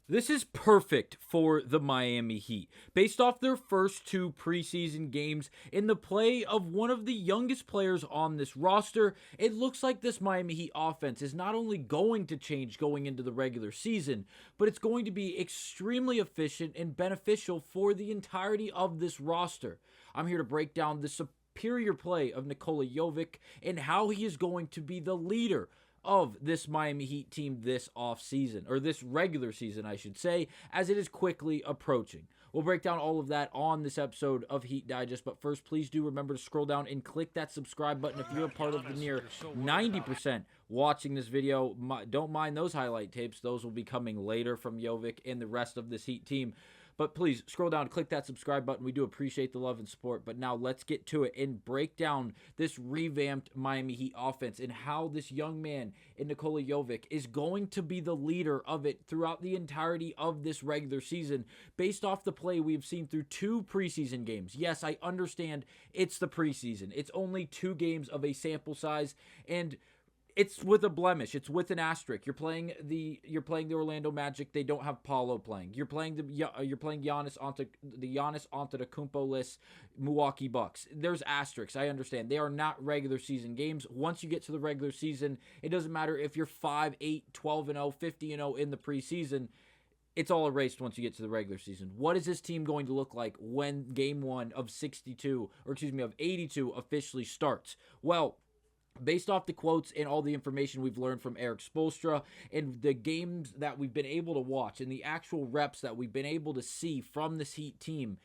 This is perfect for the Miami Heat. Based off their first two preseason games in the play of one of the youngest players on this roster, it looks like this Miami Heat offense is not only going to change going into the regular season, but it's going to be extremely efficient and beneficial for the entirety of this roster. I'm here to break down the superior play of Nikola Jovic and how he is going to be the leader of this Miami Heat team this offseason, or this regular season, I should say, as it is quickly approaching. We'll break down all of that on this episode of Heat Digest, but first, please do remember to scroll down and click that subscribe button if you're a part of the near 90% watching this video. Don't mind those highlight tapes. Those will be coming later from Jovic and the rest of this Heat team. But please scroll down, click that subscribe button. We do appreciate the love and support. But now let's get to it and break down this revamped Miami Heat offense and how this young man in Nikola Jovic is going to be the leader of it throughout the entirety of this regular season based off the play we've seen through two preseason games. Yes, I understand it's the preseason. It's only 2 games of a sample size, and it's with a blemish. It's with an asterisk. You're playing the Orlando Magic. They don't have Paulo playing. You're playing Giannis Antetokounmpo-less Milwaukee Bucks. There's asterisks. I understand. They are not regular season games. Once you get to the regular season, it doesn't matter if you're 5-8, 12-0, 50-0 in the preseason. It's all erased once you get to the regular season. What is this team going to look like when game 1 of 82 officially starts? Well, based off the quotes and all the information we've learned from Erik Spoelstra and the games that we've been able to watch and the actual reps that we've been able to see from this Heat team,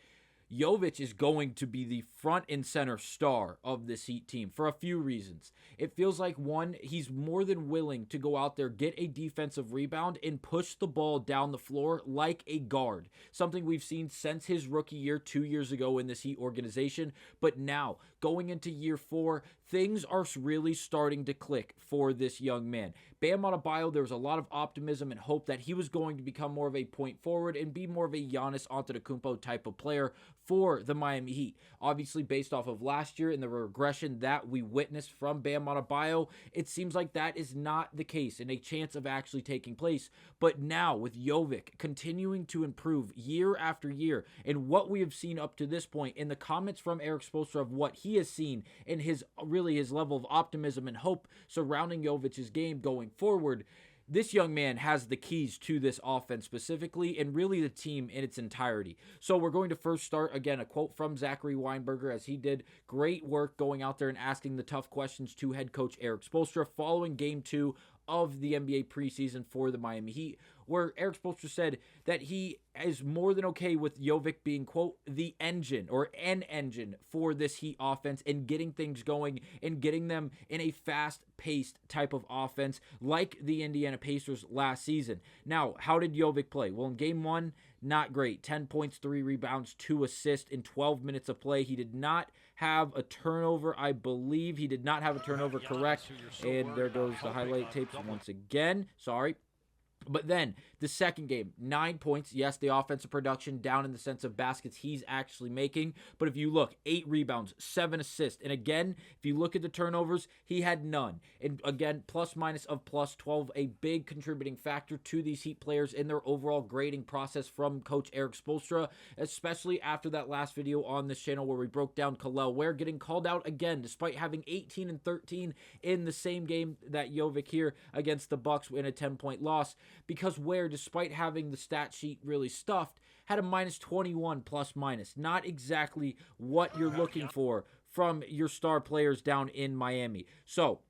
Jovic is going to be the front and center star of this Heat team for a few reasons. It feels like, one, he's more than willing to go out there, get a defensive rebound, and push the ball down the floor like a guard. Something we've seen since his rookie year 2 years ago in this Heat organization. But now, going into year 4, things are really starting to click for this young man. Bam Adebayo, there was a lot of optimism and hope that he was going to become more of a point forward and be more of a Giannis Antetokounmpo type of player for the Miami Heat. Obviously, based off of last year and the regression that we witnessed from Bam Adebayo, it seems like that is not the case and a chance of actually taking place. But now, with Jovic continuing to improve year after year, and what we have seen up to this point, in the comments from Erik Spoelstra of what he has seen and his level of optimism and hope surrounding Jovic's game going forward, this young man has the keys to this offense specifically and really the team in its entirety. So we're going to first start, again, a quote from Zachary Weinberger, as he did great work going out there and asking the tough questions to head coach Erik Spoelstra following game 2 of the NBA preseason for the Miami Heat, where Erik Spoelstra said that he is more than okay with Jovic being, quote, the engine or an engine for this Heat offense and getting things going and getting them in a fast-paced type of offense like the Indiana Pacers last season. Now, how did Jovic play? Well, in game 1, not great. 10 points, 3 rebounds, 2 assists in 12 minutes of play. He did not have a turnover, I believe. He did not have a turnover, correct. And there goes the highlight tapes once again. Sorry. But then, the second game, 9 points. Yes, the offensive production down in the sense of baskets he's actually making. But if you look, 8 rebounds, 7 assists. And again, if you look at the turnovers, he had none. And again, plus minus of plus 12, a big contributing factor to these Heat players in their overall grading process from Coach Erik Spoelstra, especially after that last video on this channel where we broke down Kel'el Ware getting called out again, despite having 18 and 13 in the same game that Jovic here against the Bucks in a 10-point loss. Because Ware, despite having the stat sheet really stuffed, had a minus 21 plus minus. Not exactly what you're looking for from your star players down in Miami. So,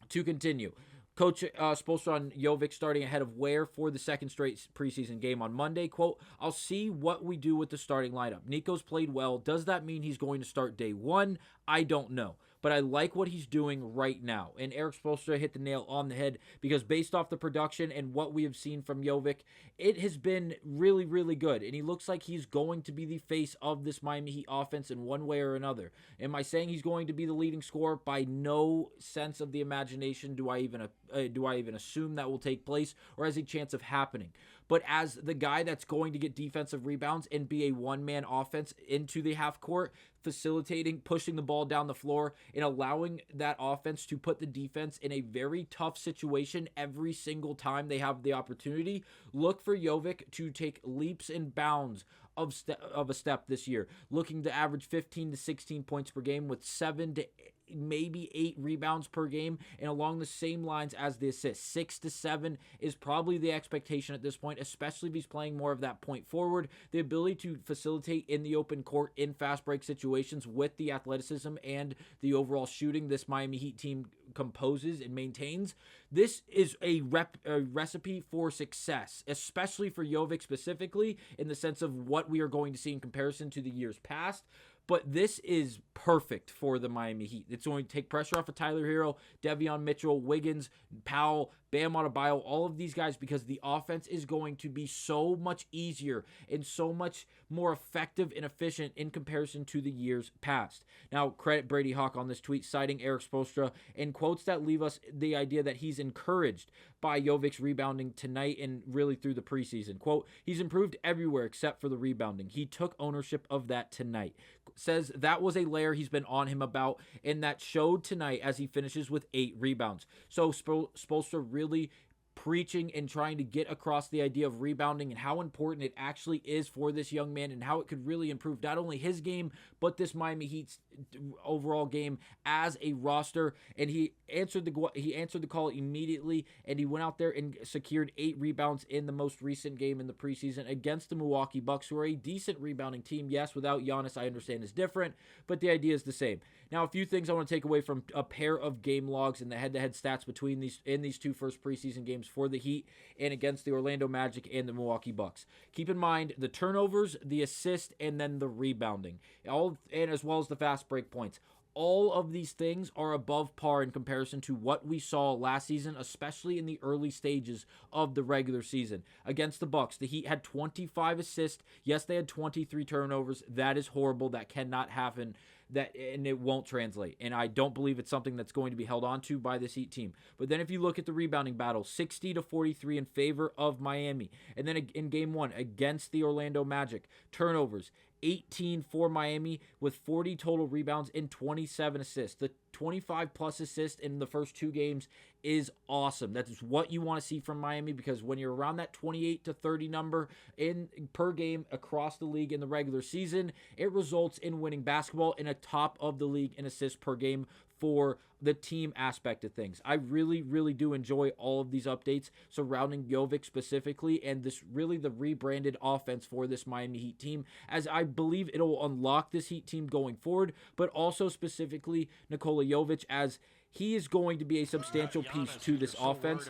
to continue, Coach Spoelstra on Jovic starting ahead of Ware for the second straight preseason game on Monday. Quote, I'll see what we do with the starting lineup. Nico's played well. Does that mean he's going to start day 1? I don't know. But I like what he's doing right now. And Erik Spoelstra hit the nail on the head because based off the production and what we have seen from Jovic, it has been really, really good. And he looks like he's going to be the face of this Miami Heat offense in one way or another. Am I saying he's going to be the leading scorer? By no sense of the imagination do I even assume that will take place or has a chance of happening. but as the guy that's going to get defensive rebounds and be a one-man offense into the half court, facilitating, pushing the ball down the floor, and allowing that offense to put the defense in a very tough situation every single time they have the opportunity. Look for Jovic to take leaps and bounds of a step this year, looking to average 15 to 16 points per game with 7 to maybe 8 rebounds per game, and along the same lines as the assists. 6 to 7 is probably the expectation at this point, especially if he's playing more of that point forward. The ability to facilitate in the open court in fast break situations with the athleticism and the overall shooting this Miami Heat team composes and maintains. This is a recipe for success, especially for Jovic specifically, in the sense of what we are going to see in comparison to the years past. But this is perfect for the Miami Heat. It's going to take pressure off of Tyler Hero, Devion Mitchell, Wiggins, Powell, Bam Adebayo, all of these guys, because the offense is going to be so much easier and so much more effective and efficient in comparison to the years past. Now, credit Brady Hawk on this tweet, citing Eric Spoelstra, and quotes that leave us the idea that he's encouraged by Jovic's rebounding tonight and really through the preseason. Quote, he's improved everywhere except for the rebounding. He took ownership of that tonight. Says that was a layer he's been on him about, and that showed tonight as he finishes with 8 rebounds. So Spoelstra really preaching and trying to get across the idea of rebounding and how important it actually is for this young man and how it could really improve not only his game but this Miami Heat's overall game as a roster. And he answered the call immediately, and he went out there and secured 8 rebounds in the most recent game in the preseason against the Milwaukee Bucks, who are a decent rebounding team. Yes, without Giannis, I understand is different, but the idea is the same. Now, a few things I want to take away from a pair of game logs and the head-to-head stats between these two first preseason games for the Heat and against the Orlando Magic and the Milwaukee Bucks. Keep in mind the turnovers, the assist, and then the rebounding, and as well as the fast break points. All of these things are above par in comparison to what we saw last season, especially in the early stages of the regular season. Against the Bucks, the Heat had 25 assists. Yes, they had 23 turnovers. That is horrible. That cannot happen. And it won't translate. And I don't believe it's something that's going to be held on to by this Heat team. But then if you look at the rebounding battle, 60 to 43 in favor of Miami. And then in game 1 against the Orlando Magic, turnovers, 18 for Miami with 40 total rebounds and 27 assists. The 25 plus assists in the first 2 games is awesome. That is what you want to see from Miami, because when you're around that 28 to 30 number in per game across the league in the regular season, it results in winning basketball in a top of the league in assists per game for the team aspect of things. I really, really do enjoy all of these updates surrounding Jovic specifically, and this really the rebranded offense for this Miami Heat team, as I believe it'll unlock this Heat team going forward, but also specifically Nikola Jovic, as he is going to be a substantial piece to this offense.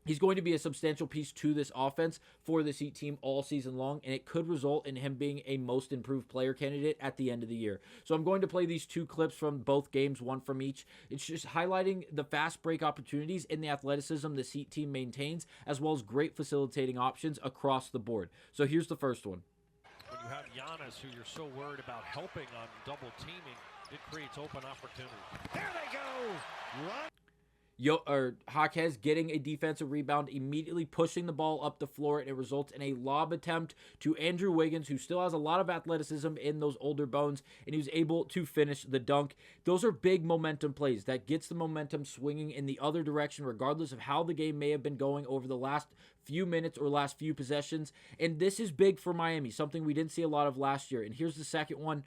He's going to be a substantial piece to this offense for this Heat team all season long, and it could result in him being a most improved player candidate at the end of the year. So I'm going to play these 2 clips from both games, one from each. It's just highlighting the fast break opportunities and the athleticism this Heat team maintains, as well as great facilitating options across the board. So here's the first one. When you have Giannis, who you're so worried about helping on double teaming, it creates open opportunity. There they go! Run! Jaquez getting a defensive rebound, immediately pushing the ball up the floor, and it results in a lob attempt to Andrew Wiggins, who still has a lot of athleticism in those older bones, and he was able to finish the dunk. Those are big momentum plays. That gets the momentum swinging in the other direction, regardless of how the game may have been going over the last few minutes or last few possessions. And this is big for Miami, something we didn't see a lot of last year. And here's the second one.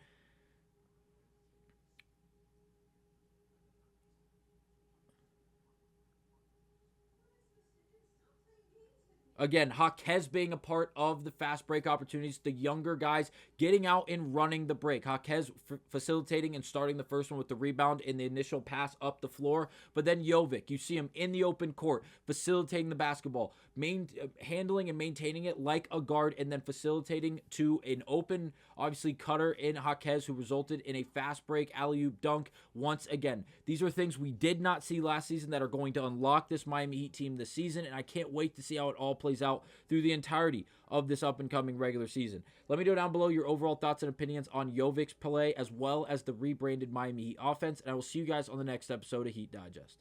Again, Jaquez being a part of the fast break opportunities, the younger guys getting out and running the break. Jaquez facilitating and starting the first one with the rebound in the initial pass up the floor. But then Jovic, you see him in the open court, facilitating the basketball, handling and maintaining it like a guard, and then facilitating to an open, obviously, cutter in Jaquez, who resulted in a fast break alley-oop dunk once again. These are things we did not see last season that are going to unlock this Miami Heat team this season, and I can't wait to see how it all plays out through the entirety of this up-and-coming regular season. Let me know down below your overall thoughts and opinions on Jovic's play, as well as the rebranded Miami Heat offense, and I will see you guys on the next episode of Heat Digest.